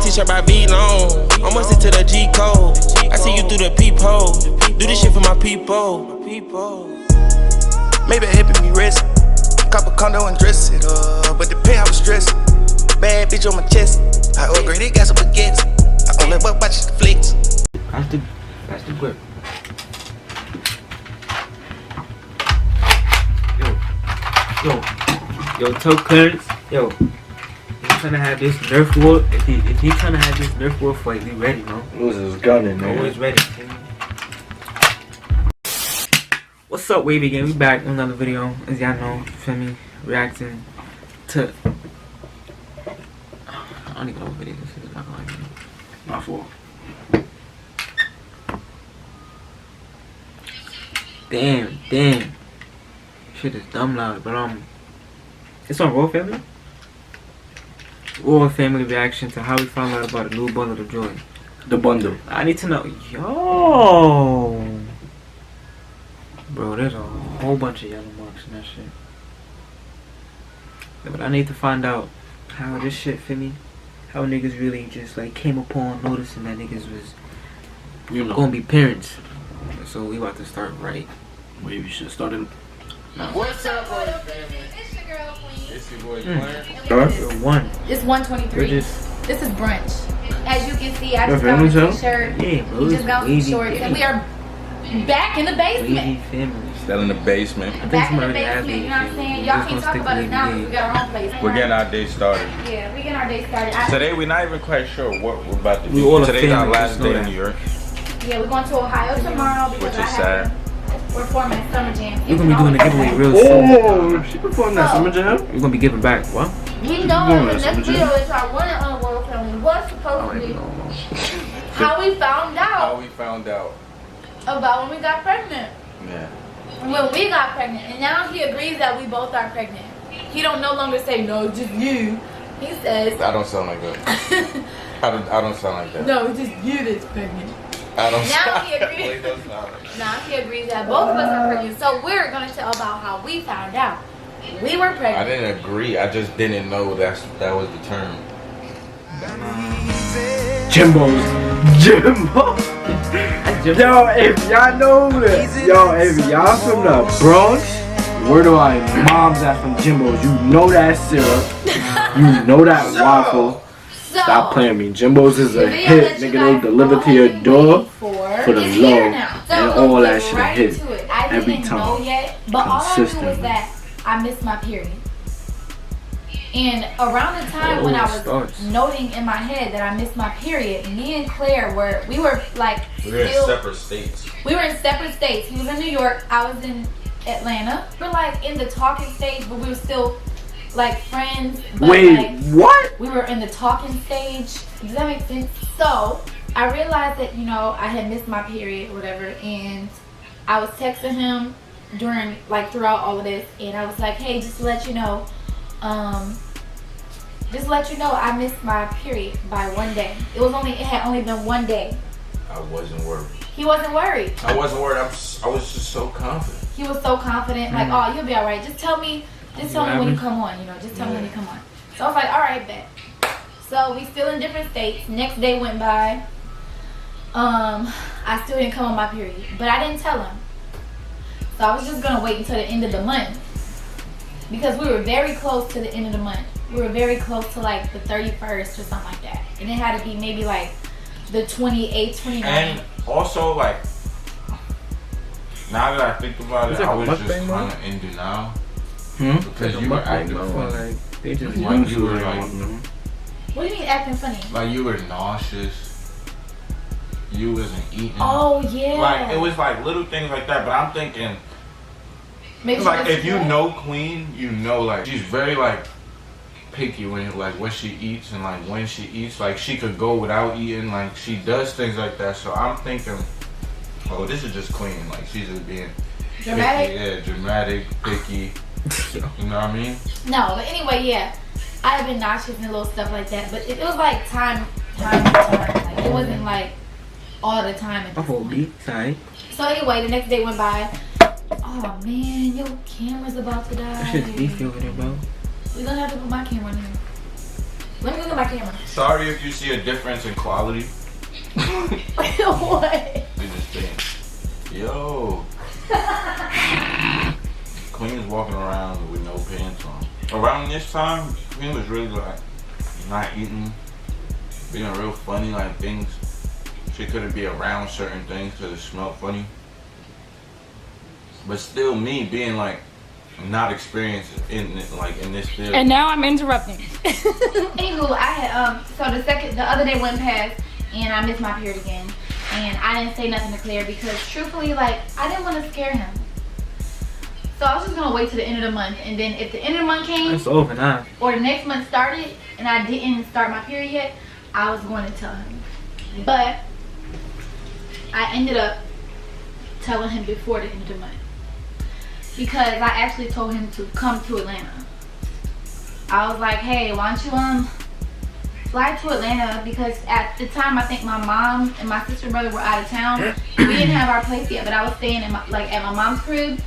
t-shirt by V long. Almost into the G code. I see you through the peephole. Do this shit for my people. Maybe a hip and me rest. Cop a condo and dress it up. But the pay I was stressed. Bad bitch on my chest. I upgraded, got some baguettes. I only but watch the flicks. That's the grip. Yo, tell Clarence, yo, he's trying to have this Nerf war. If he trying to have this Nerf war fight, we ready, man. Who's his gunning, man? Always ready. What's up, Wavy again? We back with another video, as y'all know. Feel me? Reacting to. I don't even know what video this is. Not gonna lie. My fault. Damn. Shit is dumb loud, but it's on Raw Family. Raw Family reaction to how we found out about a new bundle of joy. The bundle. I need to know, yo, bro. There's a whole bunch of yellow marks in that shit. Yeah, but I need to find out how this shit fit me. How niggas really just like came upon noticing that niggas was, gonna be parents. So we about to start right. Maybe you should start it. No. What's up, boy family? It's your girl, Queen. It's your boy Clarence. It's 123. This is brunch. As you can see, I just got a t-shirt. Yeah, bro. We just got some shorts, and we are back in the basement. Wavy family. Still in the basement. Back in the basement, you know what I'm saying? Y'all can't talk about it now because we got our own place. We're getting our day started. Yeah, we getting our day started. Today we're not even quite sure what we're about to do. Today's our last day in New York. Yeah, we're going to Ohio tomorrow because Which is sad. We're forming Summer Jam. We're gonna be doing a giveaway real soon. Oh, she performed that Summer Jam? We're gonna be giving back. What? You know, the next video is our one and only World Family. What's supposed to be how we found out about when we got pregnant. Yeah. When we got pregnant, and now he agrees that we both are pregnant. He don't no longer say no, just you. He says I don't sound like that. I don't sound like that. No, it's just you that's pregnant. I don't Now he agrees. Now he agrees that both of us are pregnant. So we're gonna tell about how we found out we were pregnant. I didn't agree. I just didn't know that was the term. Jimbo. Yo, if y'all know this, if y'all from the Bronx, where do I moms at from Jimbo's? You know that syrup. You know that waffle. Stop playing me. Jimbo's is a hit. Nigga, they deliver to your door for the low. And all that shit hit. Every time. But all I knew was that I missed my period. And around the time when I was noting in my head that I missed my period, me and Claire were in separate states. We were in separate states. He was in New York. I was in Atlanta. We're like in the talking stage, but we were still like friends. But wait, what? We were in the talking stage. Does that make sense? So I realized that, I had missed my period or whatever, and I was texting him throughout all of this, and I was like, hey, just to let you know, I missed my period by 1 day. It had only been 1 day. I wasn't worried. He wasn't worried. I wasn't worried. I was just so confident. He was so confident, like, oh, you'll be all right. Just tell me when you come on, Just tell me when you come on. So I was like, all right, bet. So we still in different states. Next day went by. I still didn't come on my period, but I didn't tell him. So I was just gonna wait until the end of the month because we were very close to the end of the month. We were very close to like the 31st or something like that, and it had to be maybe like the 28th, 29th. And also, like, now that I think about it, I was just kind of in denial. Because you were acting funny. They just you were like, what do you mean acting funny? Like, you were nauseous. You wasn't eating. Oh, yeah. Like, it was like little things like that, but I'm thinking, maybe like, if you know Queen, like, she's very, like, picky when what she eats and like when she eats. Like, she could go without eating. Like, she does things like that. So I'm thinking, oh, this is just Queen. Like, she's just being dramatic. Picky. Yeah, dramatic, picky. You know what I mean? No, but anyway, yeah, I have been nauseous and little stuff like that. But it was like time to time. Like, it wasn't like all the time. So anyway, the next day went by. Oh man, your camera's about to die. That shit's beefy over there, bro. We're gonna have to put my camera in here. Let me look at my camera. Sorry if you see a difference in quality. What? You just think, yo. Queen is walking around with no pants on. Around this time, Queen was really like not eating, being real funny, like things. She couldn't be around certain things because it smelled funny. But still, me being like not experienced in this field. And now I'm interrupting. Anywho, I had so the other day went past and I missed my period again, and I didn't say nothing to Claire because truthfully, like, I didn't want to scare him. So I was just gonna wait till the end of the month, and then if the end of the month came, It's over now. or the next month started and I didn't start my period yet, I was going to tell him. But I ended up telling him before the end of the month because I actually told him to come to Atlanta. I was like, hey, why don't you fly to Atlanta, because at the time I think my mom and my sister and brother were out of town. We didn't have our place yet, but I was staying in at my mom's crib.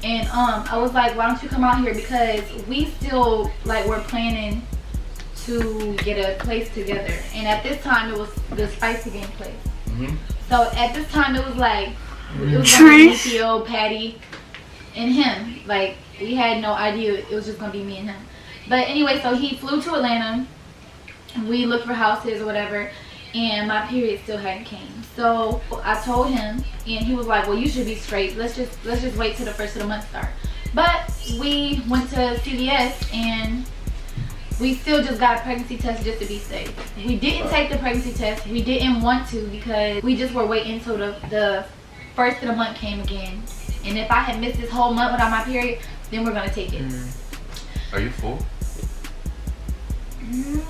And I was like, why don't you come out here, because we still were planning to get a place together. And at this time it was the Spicy Game place. So at this time it was like it was gonna be Theo, Patty, and him. Like, we had no idea it was just gonna be me and him. But anyway, so he flew to Atlanta. We looked for houses or whatever, and my period still hadn't came. So I told him, and he was like, well, you should be straight. Let's just wait till the first of the month start. But we went to CVS and we still just got a pregnancy test just to be safe. We didn't take the pregnancy test. We didn't want to because we just were waiting until the first of the month came again. And if I had missed this whole month without my period, then we're gonna take it. Are you full?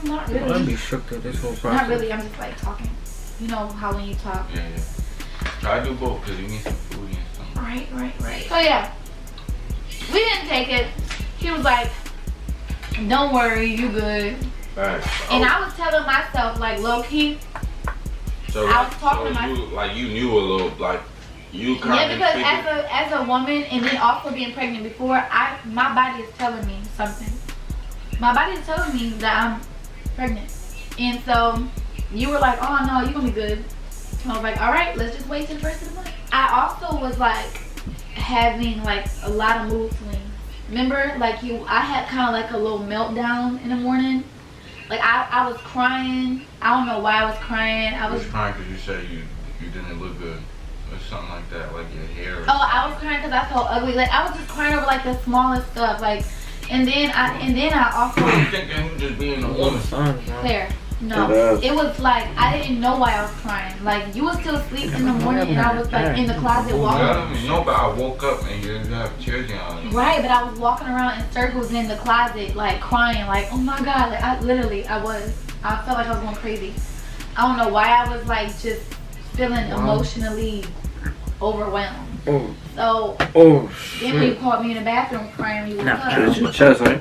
Not I'm really. be shook through this whole process. Not really. I'm just like talking. You know how when you talk. Yeah. Try to do both because you need some food and stuff. Right. So yeah, we didn't take it. He was like, don't worry, you good. Right. And I was telling myself, like, low key, So I was talking to you knew a little, like, you kind of because as a woman, and then also being pregnant before, my body is telling me something. My body is telling me that I'm pregnant. And so you were like, oh no, you're gonna be good. And I was like, all right, let's just wait till the first of the month. I also was like having like a lot of mood swings. Remember, like I had kind of like a little meltdown in the morning. Like I was crying. I don't know why I was crying. I was crying because you said you didn't look good. Or something like that, like your hair. I was crying because I felt ugly. Like I was just crying over like the smallest stuff. Like, and then I also. I'm thinking you just being a woman. Claire, no, it was like I didn't know why I was crying. Like you was still asleep in the morning, and I was like in the closet walking. No, but I woke up and you didn't have tears in your eyes. Right, but I was walking around in circles in the closet, like crying, like oh my god, like I felt like I was going crazy. I don't know why I was like just feeling emotionally overwhelmed. So then when you caught me in the bathroom crying, you woke up. Your chest, right?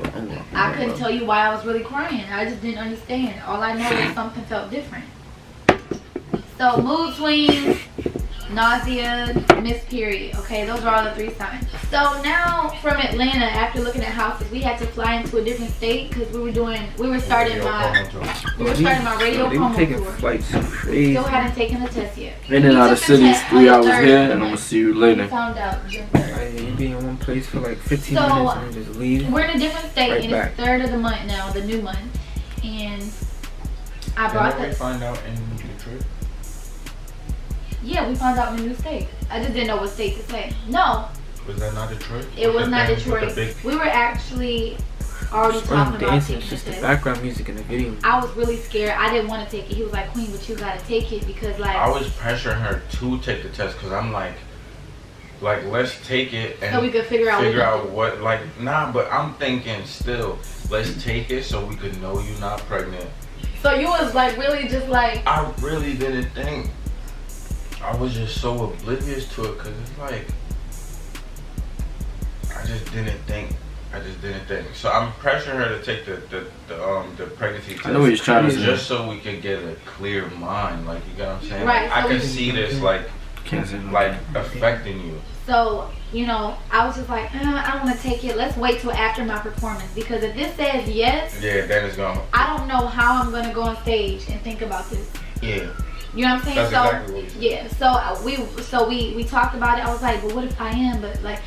I couldn't tell you why I was really crying. I just didn't understand. All I know is something felt different. So mood swings, nausea, missed period. Okay, those are all the 3 signs. So now from Atlanta, after looking at houses, we had to fly into a different state because we were starting my radio promo taking tour. flights crazy. Still hadn't taken the test yet. In and out of cities, 3 hours here, and I'm gonna see you We later. found out. You be in one place for like 15 minutes and then just leave. We're in a different state, Right and back. it's the 3rd of the month now, the new month, and I brought Did we the. find out in Detroit? Yeah, we found out in a new state. I just didn't know what state to say. No, Was that not Detroit? it was not With the Detroit. big- We were actually already Just talking about dancing, taking it's just the the test. background music in the video. I was really scared. I didn't want to take it. He was like, Queen, but you gotta take it because like. I was pressuring her to take the test because I'm like let's take it and So we could figure out what but I'm thinking still, let's take it so we could know you're not pregnant. So you was like really just like. I really didn't think. I was just so oblivious to it because it's like I just didn't think. So I'm pressuring her to take the pregnancy test. I know what he's trying to say. Just so we could get a clear mind, like you get what I'm saying. Right, Like, so I can see this like Can't say no. like affecting you. So, you know, I was just like, I don't want to take it. Let's wait till after my performance. Because if this says yes, Yeah, then it's gonna. I don't know how I'm going to go on stage and think about this. Yeah. You know what I'm saying? That's So, exactly what you said. yeah. So we talked about it. I was like, but what if I am? But like,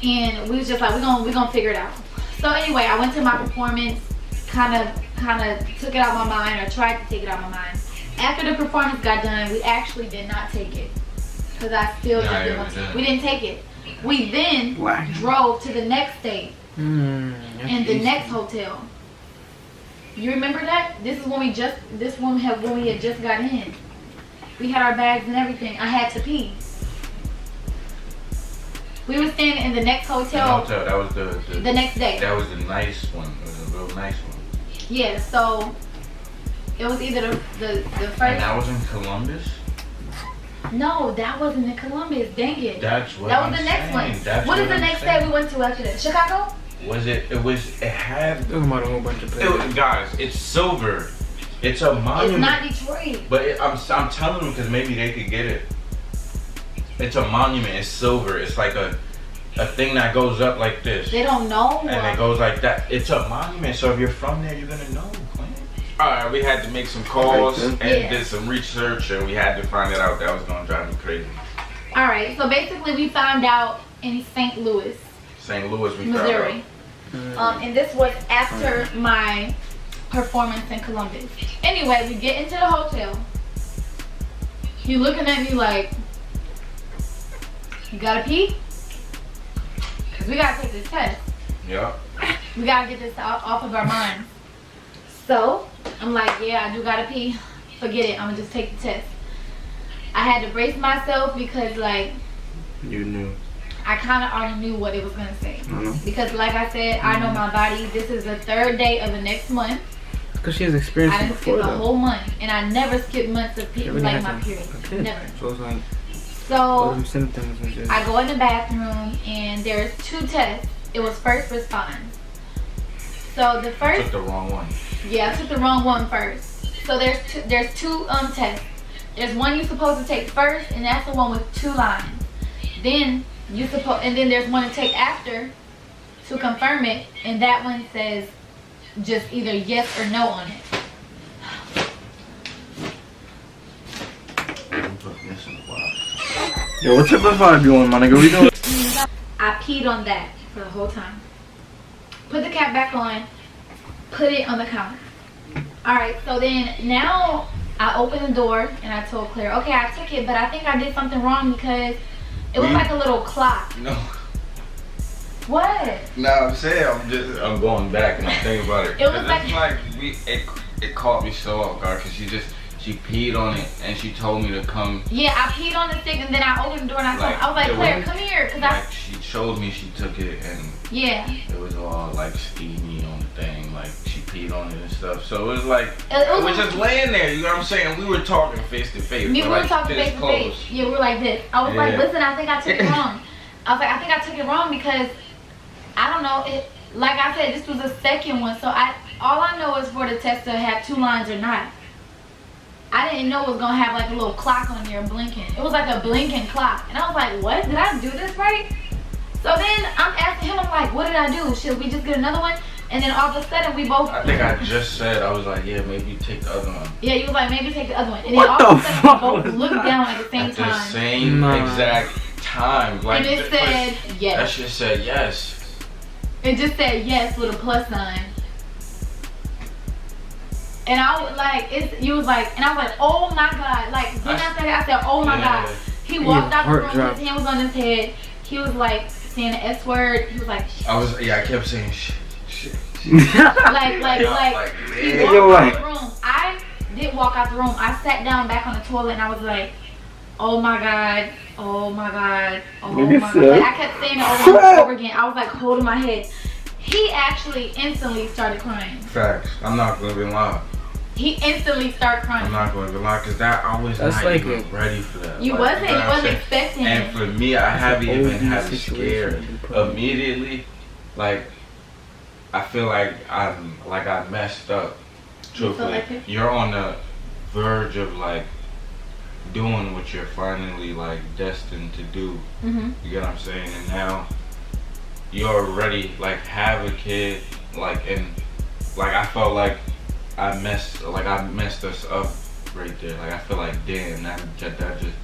and we was just like, we're gonna figure it out. So anyway, I went to my performance, kind of took it out of my mind, or tried to take it out of my mind. After the performance got done, we actually did not take it. Because I still we didn't take it. We then drove to the next state in the next hotel. You remember that? This is when we had just got in. We had our bags and everything. I had to pee. We were staying in the next hotel. That was the next day. That was the nice one. It was a real nice one. Yeah. So it was either the first. And that was in Columbus. No, that wasn't in Columbus. Dang it. That's what that was I'm the next saying. one. That's what is the I'm next saying. day we went to after that? Chicago? Was it? It had. Talking about a whole bunch of places. Guys, it's silver. It's a monument. It's not Detroit. But I'm telling them because maybe they could get it. It's a monument. It's silver. It's like a thing that goes up like this. They don't know. And it goes like that. It's a monument. So if you're from there, you're gonna know. Alright, we had to make some calls and did some research, and we had to find it out. That was gonna drive me crazy. Alright, so basically we found out in St. Louis, St. Louis, we Missouri. found out. And this was after my performance in Columbus. Anyway, we get into the hotel. You looking at me like, you gotta pee? Cause we gotta take this test. Yep. We gotta get this off of our minds. So, I'm like, yeah, I do gotta pee. Forget it, I'm gonna just take the test. I had to brace myself because like, You knew. I kind of already knew what it was gonna say. Because like I said, I know my body. This is the 3rd day of the next month. Because she has experienced I it didn't before skip a though. whole month. And I never skip months of She really like had my to- period. okay. Never. So it's like all So, them symptoms and just. I go in the bathroom and there's 2 tests. It was first response. So the I first, took the wrong one. yeah, I took the wrong one first. So there's two tests. There's one you're supposed to take first, and that's the one with 2 lines. Then and then there's one to take after to confirm it, and that one says just either yes or no on it. Yo, what type of vibe you on, my nigga? We doing? I peed on that for the whole time. Put the cap back on, put it on the counter. Alright, so then now I opened the door and I told Claire, okay, I took it, but I think I did something wrong because it was like a little clock. No. What? No, I'm saying I'm going back and I'm thinking about it. It was like- it caught me so off guard because she peed on it and she told me to come. Yeah, I peed on the stick and then I opened the door and I was like, it Claire, was- come here, cause Like she showed me she took it and yeah. it was all like steamy on the thing, like she peed on it and stuff. So it was like It was we're just laying there. You know what I'm saying? We were talking face to face. We but, were like, talking this face to close. face. Yeah, we were like this. I was like, Yeah. listen, I think I took it wrong. I was like, I think I took it wrong because I don't know. Like I said, this was the second one, so all I know is for the test to have 2 lines or not. I didn't know it was gonna have like a little clock on there blinking. It was like a blinking clock, and I was like, what? Did I do this right? So then I'm asking him, I'm like, what did I do? Should we just get another one? And then all of a sudden we both. I think I just said I was like, yeah, maybe take the other one. Yeah, you was like, maybe take the other one. And then What all of a the sudden fuck we both was looked that? down at the same At the time. same exact time. Like And it said that yes. shit said yes. It just said yes with a plus sign. And I was like, you was like, and I was like, oh my God. Like, when I said it, I said, oh my Yeah. God. He walked out the heart room, dropped. his hand was on his head. He was like saying the S word. He was like, I kept saying shit. like, he Yo, walked like- out the room. I didn't walk out the room. I sat down back on the toilet and I was like, oh my God, oh my God, oh Nigga my God. said, Like, I kept saying it over and over again. I was like holding my head. He actually instantly started crying. Facts. I'm not gonna be lying. He instantly started crying. I'm not gonna be lying because I was That's not like even ready for that. You Like, wasn't. know You what I'm wasn't saying? expecting And it. for me, I haven't an even OD had situation scared that'd be probably- immediately. Like I feel like I messed up. You feel Truthfully, like it? you're on the verge of like doing what you're finally like destined to do. Mhm. You get what I'm saying? And now you already like have a kid, like, and like I felt like I messed us up right there. Like I feel like damn, that just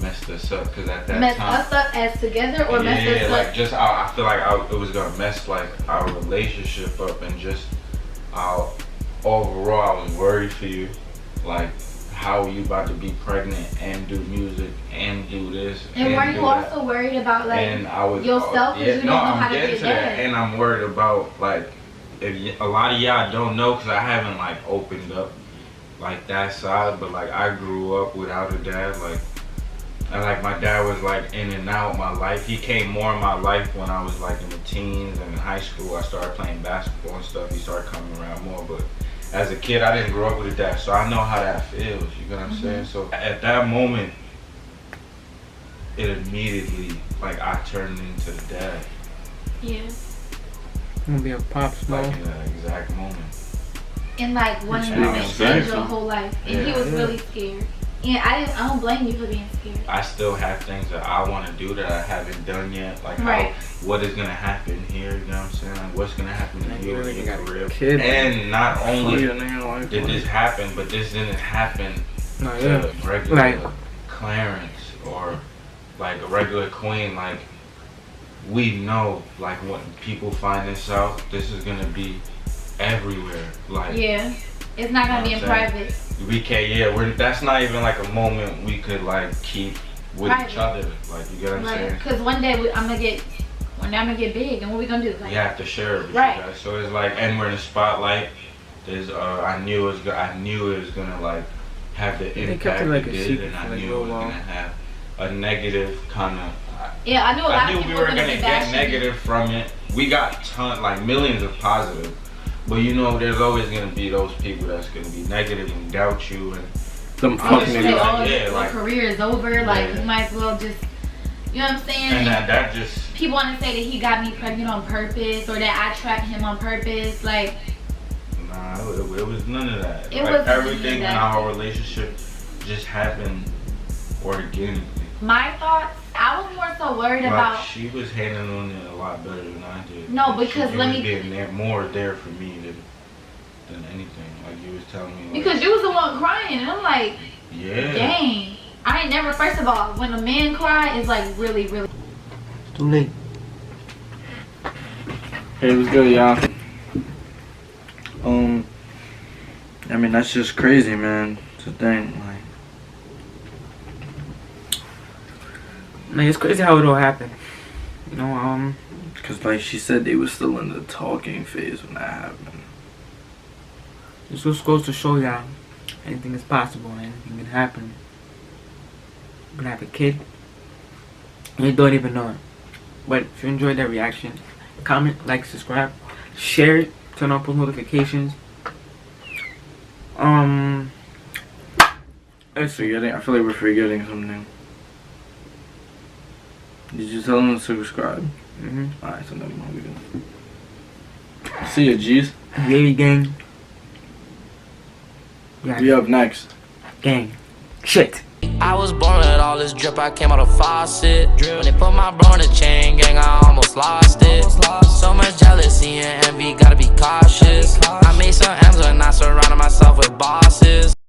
messed us up, because at that Messed time, us up as together, or messed us up? like just I feel like it was gonna mess like our relationship up, and just overall I was worried for you, like how are you about to be pregnant and do music and do this? And were you do that? also worried about like And I was yourself, because you didn't know how to be a that, dad? and I'm worried about like if a lot of y'all don't know, because I haven't like opened up like that side, but like I grew up without a dad, like, and like my dad was like in and out my life. He came more in my life when I was like in the teens and in high school. I started playing basketball and stuff. He started coming around more, but as a kid I didn't grow up with a dad, so I know how that feels. You get what I'm saying? So at that moment, it immediately like I turned into the dad. Yeah. I'm gonna be a pops, Like bro. in that exact moment. In like one It's moment, really changed your sad. whole life, and he Yeah. was really scared. And I don't blame you for being scared. I still have things that I want to do that I haven't done yet. Like Right. what is gonna happen here? You know what I'm saying? Like what's gonna happen to Like, you really, in you your got a career? kid, And not only Like, did this happen, but this didn't happen No, to yeah. regular Like- Clarence or like a regular Queen. Like we know, like when people find this out, this is gonna be everywhere. Like Yeah. It's not gonna be in You know what I'm private. we can't. Yeah, that's not even like a moment we could like keep with Private. each other. Like you get what I'm Like, saying? cause one day I'm gonna get big, and what we gonna do? Like, We have to share it with Right. you guys. So it's like, and we're in the spotlight. There's I knew it was gonna like have the kept impact it like it a did, secret and I for, like, knew real it was long. gonna have a negative kind of. yeah, I knew a lot I of knew people we were gonna gonna be get bashing me. negative from it. We got like millions of positive, but you know, there's always gonna be those people that's gonna be negative and doubt you, and Them Honestly, fucking Say, like, niggas. oh, yeah, your like- career is over. Like, Yeah. you might as well just, you know what I'm saying? and that just. People want to say that he got me pregnant on purpose, or that I trapped him on purpose. Like, Nah, it was none of that. It Like wasn't none everything of in that. our relationship just happened organically. my thoughts, I was more so worried Like about. she was handling it a lot better than I did. No, because she let was me- being there for me than anything. Like you was telling me. Like, Because you was the one crying, and I'm like, yeah. dang. I ain't never, first of all, when a man cry, it's like really, really. Too late. Hey, what's good, y'all? I mean, that's just crazy, man. It's a thing, like. Man, it's crazy how it all happened. You know, Cause like she said, they was still in the talking phase when that happened. this just goes to show y'all anything is possible, anything can happen. You can have a kid, and you don't even know it. But if you enjoyed that reaction, comment, like, subscribe, share it, turn on post notifications. Let's see. I feel like we're forgetting something. Did you tell them to subscribe? Alright, so never mind. We good. See ya, G's. Wavy gang. Yeah, We up next. gang. Shit. I was born with all this drip, I came out of faucet. When they put my bro in the chain gang, I almost lost it. So much jealousy and envy, gotta be cautious. I made some M's when I surrounded myself with bosses.